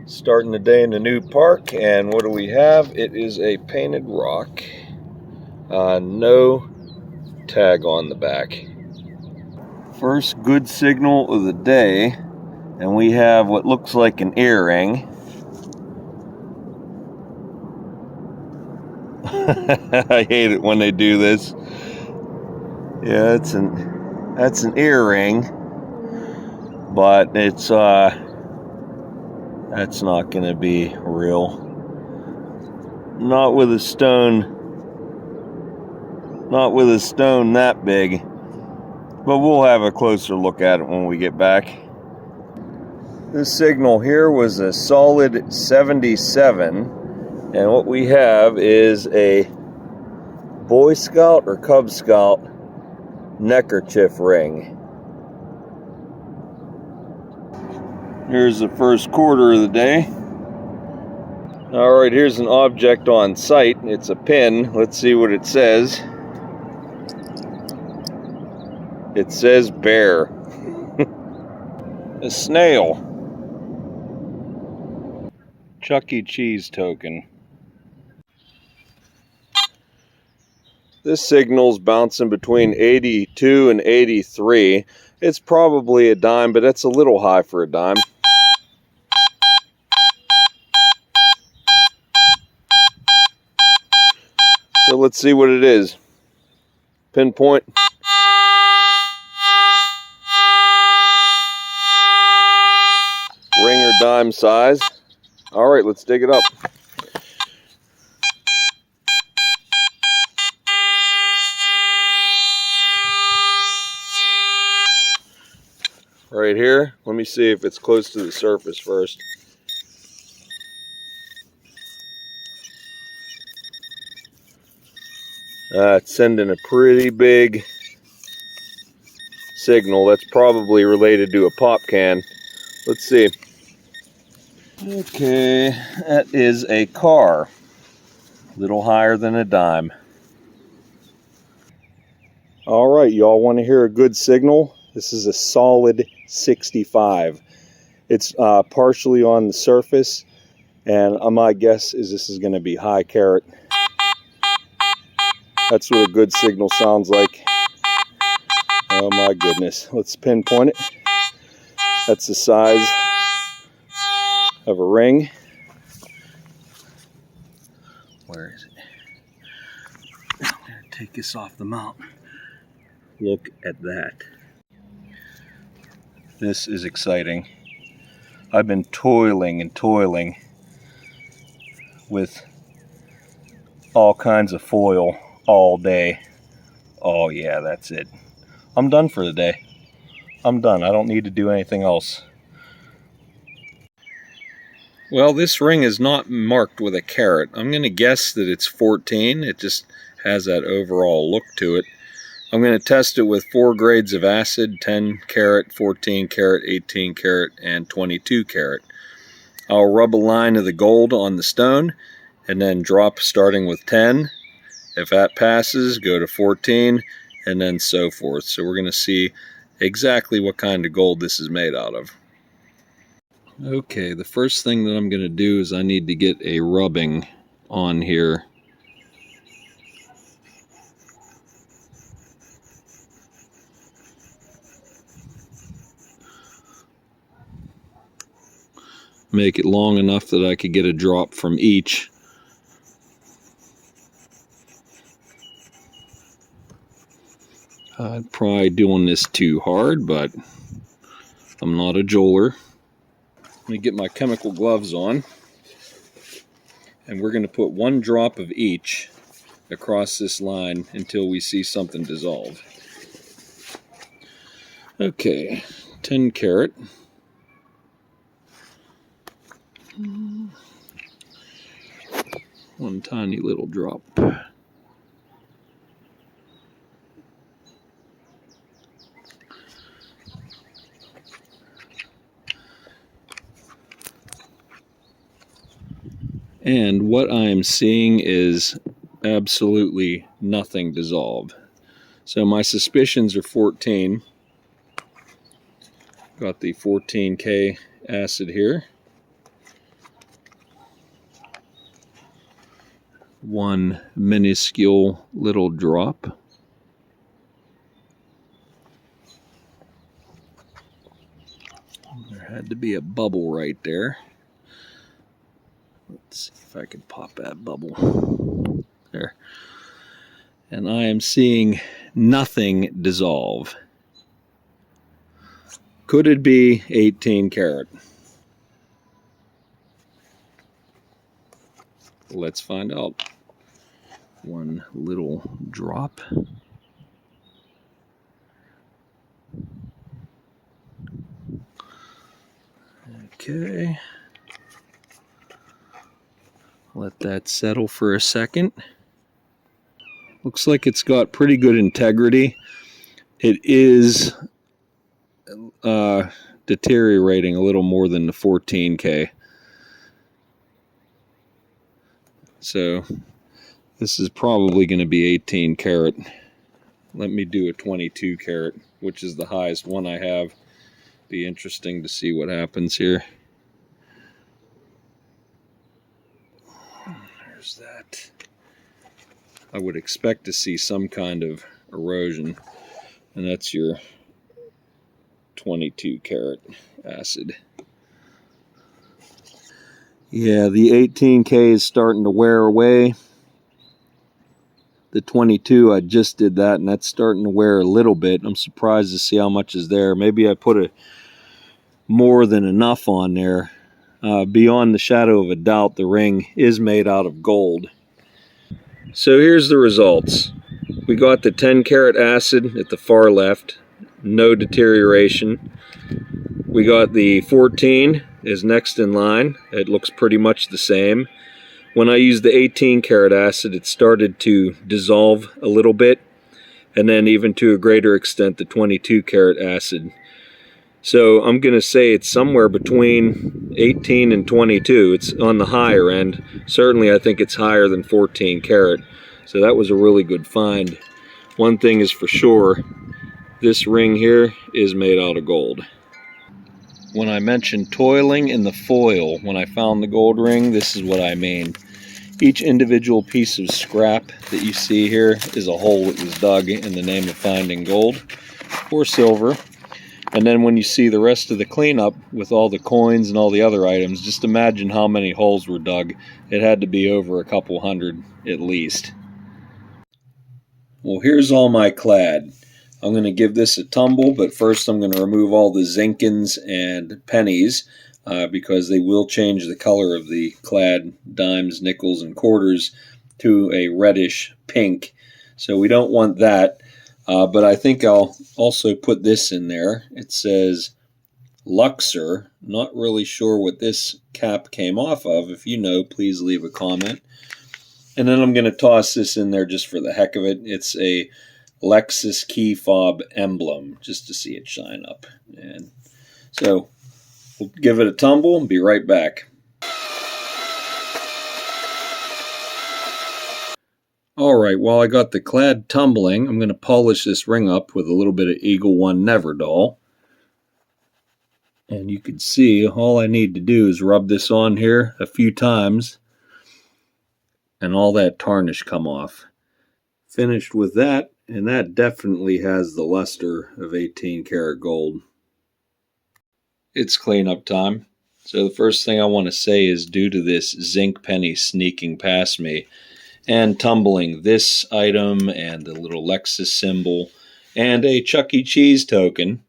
Starting the day in the new park, and what do we have? It is a painted rock. No tag on the back. First good signal of the day, and we have what looks like an earring. I hate it when they do this. Yeah, that's an earring, but it's that's not gonna be real. Not with a stone that big. But we'll have a closer look at it when we get back. This signal here was a solid 77, and what we have is a Boy Scout or Cub Scout neckerchief ring. Here's the first quarter of the day. Alright, here's an object on site. It's a pin. Let's see what it says. It says bear. A snail. Chuck E. Cheese token. This signal's bouncing between 82 and 83. It's probably a dime, but it's a little high for a dime. So let's see what it is. Pinpoint. Ring or dime size. Alright, let's dig it up. Right here. Let me see if it's close to the surface first. It's sending a pretty big signal. That's probably related to a pop can. Let's see. Okay, that is a car. A little higher than a dime. Alright, y'all want to hear a good signal? This is a solid 65. It's partially on the surface, and my guess is this is going to be high carat. That's what a good signal sounds like. Oh my goodness. Let's pinpoint it. That's the size of a ring. Where is it? I'm going to take this off the mount. Look at that. This is exciting. I've been toiling and toiling with all kinds of foil all day. Oh yeah, that's it. I'm done for the day. I'm done. I don't need to do anything else. Well, this ring is not marked with a carat. I'm going to guess that it's 14. It just has that overall look to it. I'm going to test it with 4 grades of acid: 10 carat, 14 carat, 18 carat, and 22 carat. I'll rub a line of the gold on the stone and then drop starting with 10. If that passes, go to 14, and then so forth. So we're going to see exactly what kind of gold this is made out of. Okay, the first thing that I'm going to do is I need to get a rubbing on here. Make it long enough that I could get a drop from each. I'm probably doing this too hard, but I'm not a jeweler. Let me get my chemical gloves on. And we're going to put 1 drop of each across this line until we see something dissolve. Okay, 10 carat. One tiny little drop. And what I am seeing is absolutely nothing dissolve. So my suspicions are 14. Got the 14K acid here. one minuscule little drop. There had to be a bubble right there. Let's see if I can pop that bubble. There. And I am seeing nothing dissolve. Could it be 18 karat? Let's find out. One little drop. Okay. Let that settle for a second. Looks like it's got pretty good integrity. It is deteriorating a little more than the 14K. So this is probably going to be 18 karat. Let me do a 22 karat, which is the highest one I have. Be interesting to see what happens here. There's that. I would expect to see some kind of erosion, and that's your 22 karat acid. Yeah, the 18K is starting to wear away. The 22, I just did that, and that's starting to wear a little bit. I'm surprised to see how much is there. Maybe I put more than enough on there. Beyond the shadow of a doubt, the ring is made out of gold. So here's the results. We got the 10 karat acid at the far left, no deterioration. We got the 14 is next in line. It looks pretty much the same. When I used the 18 karat acid, it started to dissolve a little bit, and then even to a greater extent the 22 karat acid. So I'm going to say it's somewhere between 18 and 22. It's on the higher end. Certainly I think it's higher than 14 karat. So that was a really good find. One thing is for sure, this ring here is made out of gold. When I mentioned toiling in the foil when I found the gold ring, this is what I mean. Each individual piece of scrap that you see here is a hole that was dug in the name of finding gold or silver. And then when you see the rest of the cleanup with all the coins and all the other items, just imagine how many holes were dug. It had to be over a couple hundred at least. Well, here's all my clad. I'm going to give this a tumble, but first I'm going to remove all the zinkins and pennies because they will change the color of the clad dimes, nickels, and quarters to a reddish pink. So we don't want that, but I think I'll also put this in there. It says Luxor. Not really sure what this cap came off of. If you know, please leave a comment. And then I'm going to toss this in there just for the heck of it. It's a Lexus key fob emblem, just to see it shine up. And so we'll give it a tumble and be right back. Alright, while I got the clad tumbling, I'm going to polish this ring up with a little bit of Eagle One Neverdol. And you can see all I need to do is rub this on here a few times and all that tarnish come off. Finished with that, and that definitely has the luster of 18 karat gold. It's cleanup time. So the first thing I want to say is due to this zinc penny sneaking past me and tumbling this item and the little Lexus symbol and a Chuck E. Cheese token,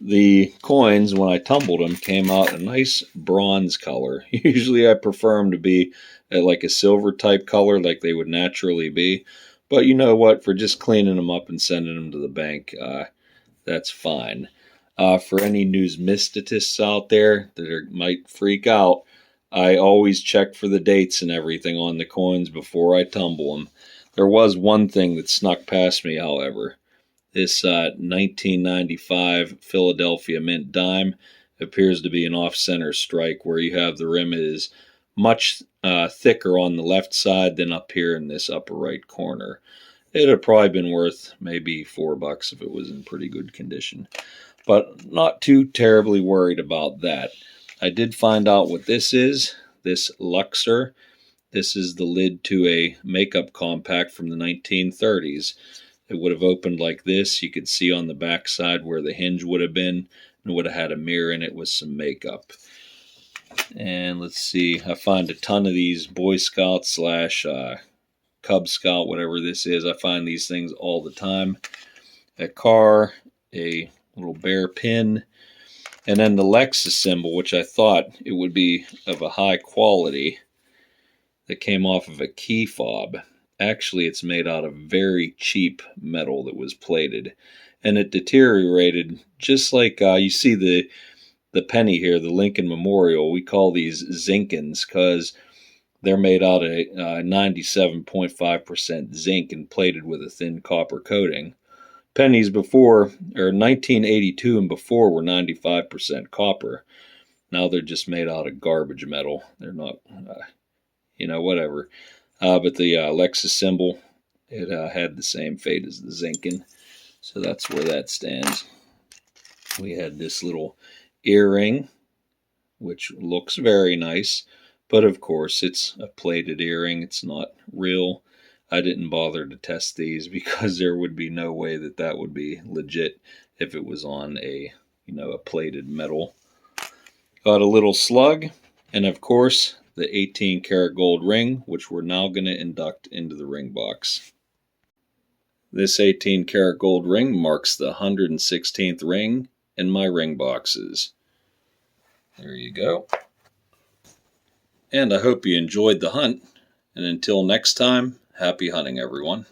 the coins, when I tumbled them, came out a nice bronze color. Usually I prefer them to be like a silver type color like they would naturally be. But you know what? For just cleaning them up and sending them to the bank, that's fine. For any numismatists out there that might freak out, I always check for the dates and everything on the coins before I tumble them. There was one thing that snuck past me, however. This 1995 Philadelphia Mint dime appears to be an off-center strike where you have the rim is much thicker on the left side than up here in this upper right corner. It'd have probably been worth maybe $4 if it was in pretty good condition. But not too terribly worried about that. I did find out what this is, this Luxor. This is the lid to a makeup compact from the 1930s. It would have opened like this. You could see on the back side where the hinge would have been, and it would have had a mirror in it with some makeup. And let's see, I find a ton of these Boy Scout slash Cub Scout, whatever this is. I find these things all the time. A car, a little bear pin, and then the Lexus symbol, which I thought it would be of a high quality, that came off of a key fob. Actually, it's made out of very cheap metal that was plated, and it deteriorated just like you see the penny here, the Lincoln Memorial. We call these Zinkins because they're made out of 97.5% zinc and plated with a thin copper coating. Pennies before, or 1982 and before, were 95% copper. Now they're just made out of garbage metal. They're not, whatever. But the Lexus symbol, it had the same fate as the Zinkin. So that's where that stands. We had this little earring, which looks very nice. But of course, it's a plated earring. It's not real. I didn't bother to test these because there would be no way that that would be legit if it was on a plated metal. Got a little slug, and of course the 18 karat gold ring, which we're now going to induct into the ring box. This 18 karat gold ring marks the 116th ring in my ring boxes. There you go. And I hope you enjoyed the hunt. And until next time, happy hunting, everyone.